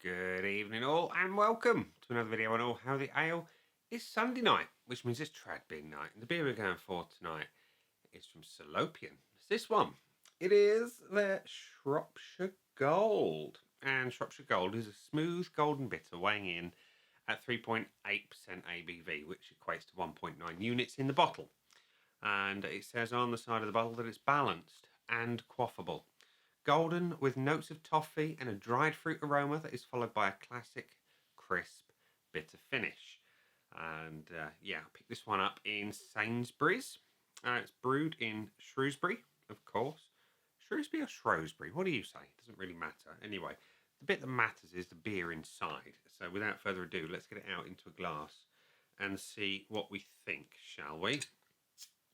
Good evening all and welcome to another video on All How the Ale. It's Sunday night, which means it's trad beer night, and the beer we're going for tonight is from Salopian. It's this one. It is their Shropshire Gold, and Shropshire Gold is a smooth golden bitter weighing in at 3.8% ABV, which equates to 1.9 units in the bottle. And it says on the side of the bottle that it's balanced and quaffable. Golden with notes of toffee and a dried fruit aroma that is followed by a classic, crisp, bitter finish. And yeah, I picked this one up in Sainsbury's. It's brewed in Shrewsbury, of course. Shrewsbury or Shrewsbury? What do you say? It doesn't really matter. Anyway, the bit that matters is the beer inside. So without further ado, let's get it out into a glass and see what we think, shall we?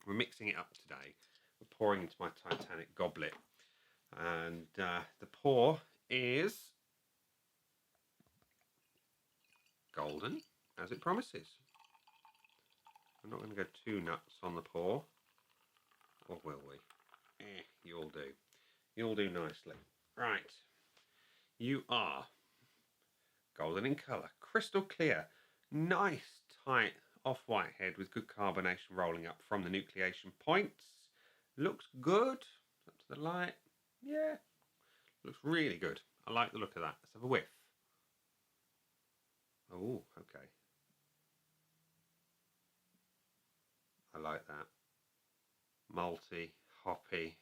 We're mixing it up today. We're pouring into my Titanic goblet. And the pour is golden, as it promises. I'm not going to go too nuts on the pour. Or will we? You'll do. You'll do nicely. Right. You are golden in colour, crystal clear, nice tight off-white head with good carbonation rolling up from the nucleation points. Looks good. Up to the light. Yeah, looks really good. I like the look of that. Let's have a whiff. Oh, okay. I like that. Malty, hoppy.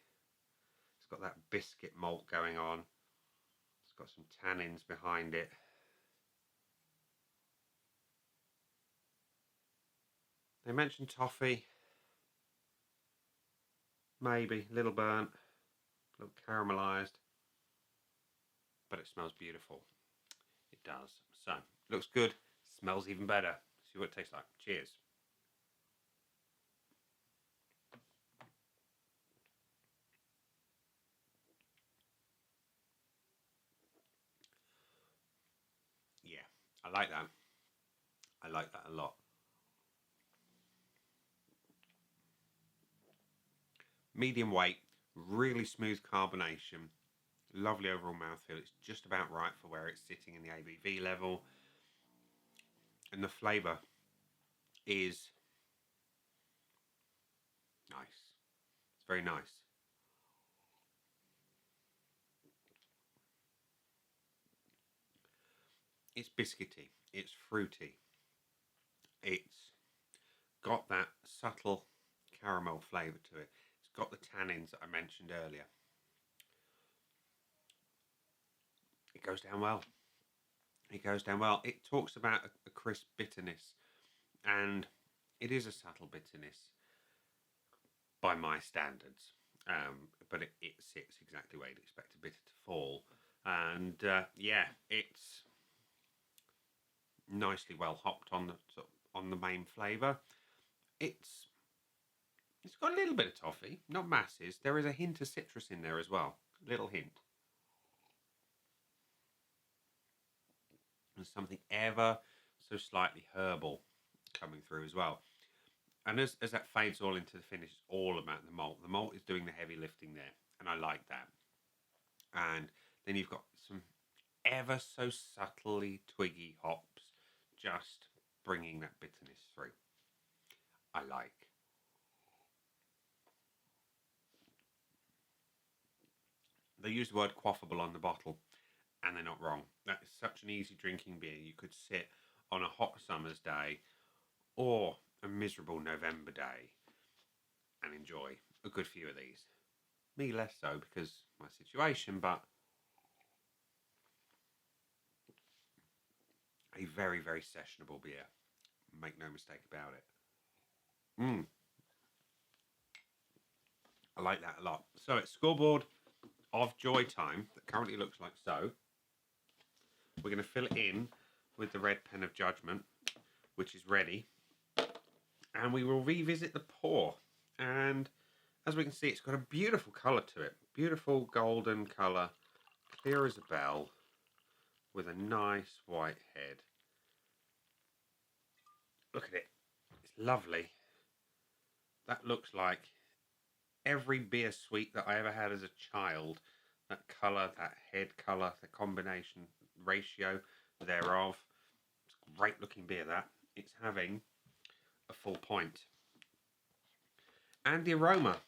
It's got that biscuit malt going on. It's got some tannins behind it. They mentioned toffee. Maybe, a little burnt. A little caramelised, but it smells beautiful. It does. So, looks good, smells even better. See what it tastes like. Cheers. Yeah, I like that. I like that a lot. Medium weight, really smooth carbonation, lovely overall mouthfeel. It's just about right for where it's sitting in the ABV level. And the flavour is nice. It's very nice. It's biscuity. It's fruity. It's got that subtle caramel flavour to it. It's got the tannins that I mentioned earlier. It goes down well. It goes down well. It talks about a crisp bitterness, and it is a subtle bitterness by my standards, but it sits exactly where you'd expect a bitter to fall. And yeah, it's nicely well hopped on the main flavour. It's got a little bit of toffee, not masses. There is a hint of citrus in there as well, a little hint. There's something ever so slightly herbal coming through as well. And as that fades all into the finish, it's all about the malt. The malt is doing the heavy lifting there, and I like that. And then you've got some ever so subtly twiggy hops just bringing that bitterness through. I like. They use the word quaffable on the bottle, and they're not wrong. That is such an easy drinking beer. You could sit on a hot summer's day or a miserable November day and enjoy a good few of these. Me less so because of my situation, but a very, very sessionable beer. Make no mistake about it. I like that a lot. So it's scoreboard of joy time that currently looks like so. We're going to fill it in with the red pen of judgment, which is ready. And we will revisit the pour. And as we can see, it's got a beautiful colour to it. Beautiful golden colour, clear as a bell, with a nice white head. Look at it. It's lovely. That looks like every beer sweet that I ever had as a child. That colour, that head colour, the combination, ratio thereof. It's a great looking beer, that. It's having a full point. And the aroma,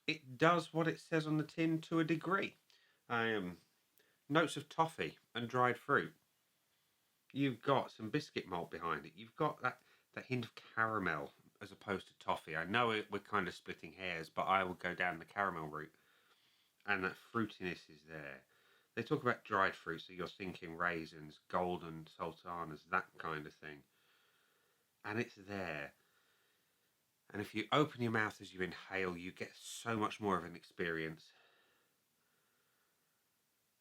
it does what it says on the tin to a degree. Notes of toffee and dried fruit. You've got some biscuit malt behind it. You've got that hint of caramel as opposed to toffee. I know we're kind of splitting hairs, but I will go down the caramel route. And that fruitiness is there. They talk about dried fruit, so you're thinking raisins, golden sultanas, that kind of thing. And it's there. And if you open your mouth as you inhale, you get so much more of an experience.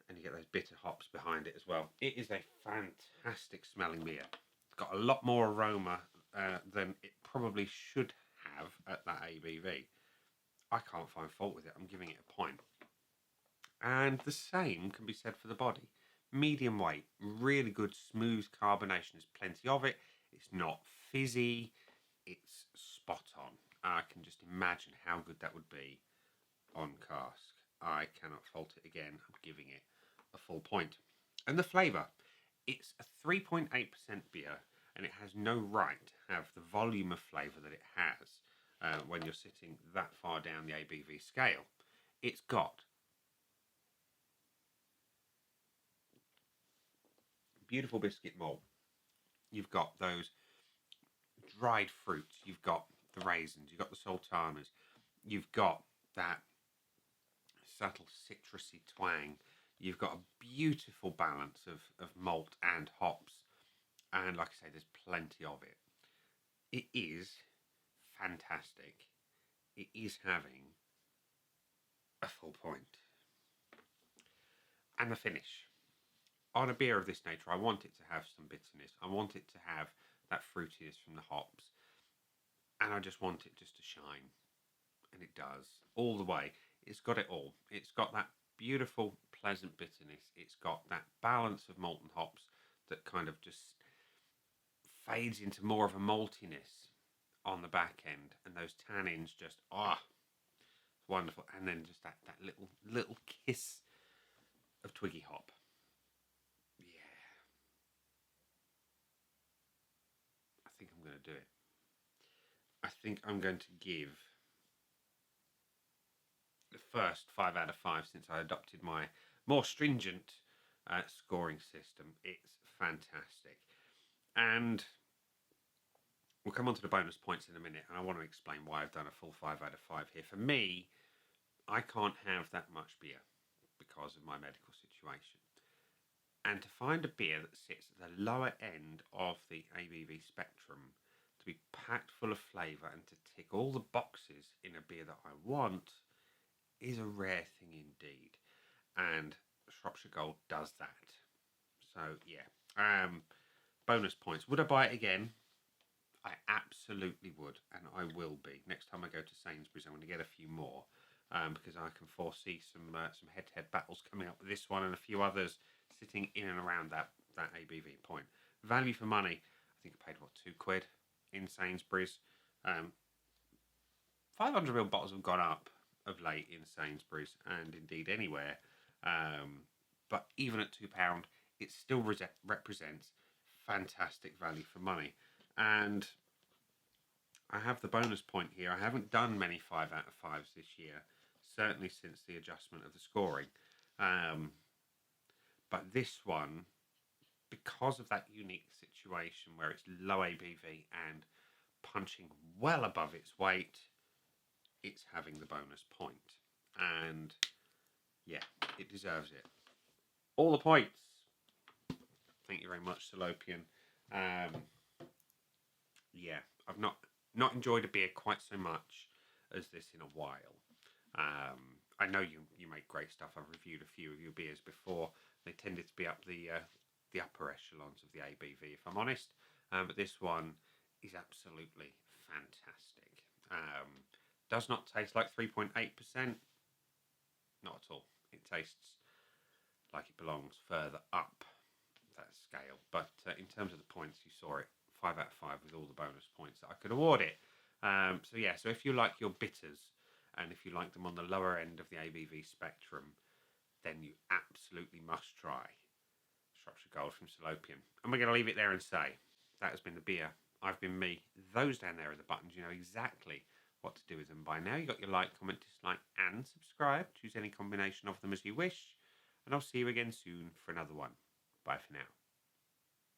And you get those bitter hops behind it as well. It is a fantastic smelling beer. It's got a lot more aroma than it probably should have at that ABV. I can't find fault with it. I'm giving it a point. And the same can be said for the body. Medium weight, really good smooth carbonation. There's plenty of it. It's not fizzy. It's spot on. I can just imagine how good that would be on cask. I cannot fault it again. I'm giving it a full point. And the flavour, it's a 3.8% beer, and it has no right to have the volume of flavour that it has when you're sitting that far down the ABV scale. It's got beautiful biscuit malt. You've got those dried fruits. You've got the raisins. You've got the sultanas. You've got that subtle citrusy twang. You've got a beautiful balance of malt and hops. And like I say, there's plenty of it. It is fantastic. It is having a full point. And the finish. On a beer of this nature, I want it to have some bitterness. I want it to have that fruitiness from the hops. And I just want it just to shine. And it does. All the way. It's got it all. It's got that beautiful, pleasant bitterness. It's got that balance of malt and hops that kind of just fades into more of a maltiness on the back end. And those tannins just, it's wonderful. And then just that little kiss of twiggy hop. I think I'm going to do it. I think I'm going to give the first 5 out of 5 since I adopted my more stringent scoring system. It's fantastic. And we'll come on to the bonus points in a minute, and I want to explain why I've done a full 5 out of 5 here. For me, I can't have that much beer because of my medical situation. And to find a beer that sits at the lower end of the ABV spectrum, to be packed full of flavour and to tick all the boxes in a beer that I want, is a rare thing indeed. And Shropshire Gold does that. So, yeah. Bonus points. Would I buy it again? I absolutely would, and I will be. Next time I go to Sainsbury's, I'm going to get a few more, because I can foresee some head-to-head battles coming up with this one and a few others sitting in and around that ABV point. Value for money, I think I paid, £2 in Sainsbury's. 500ml bottles have gone up of late in Sainsbury's, and indeed anywhere. But even at £2, it still represents fantastic value for money. And I have the bonus point here. I haven't done many 5 out of 5s this year, certainly since the adjustment of the scoring. But this one, because of that unique situation where it's low ABV and punching well above its weight, it's having the bonus point. And yeah, it deserves it. All the points. Thank you very much, Salopian. Yeah, I've not enjoyed a beer quite so much as this in a while. I know you make great stuff. I've reviewed a few of your beers before. They tended to be up the upper echelons of the ABV, if I'm honest. But this one is absolutely fantastic. Does not taste like 3.8%. Not at all. It tastes like it belongs further up that scale. But in terms of the points, you saw it. 5 out of 5 with all the bonus points that I could award it. So if you like your bitters, and if you like them on the lower end of the ABV spectrum, then you absolutely must try Shropshire Gold from Salopian. And we're going to leave it there and say, that has been the beer. I've been me. Those down there are the buttons. You know exactly what to do with them by now. You got your like, comment, dislike, and subscribe. Choose any combination of them as you wish. And I'll see you again soon for another one. Bye for now.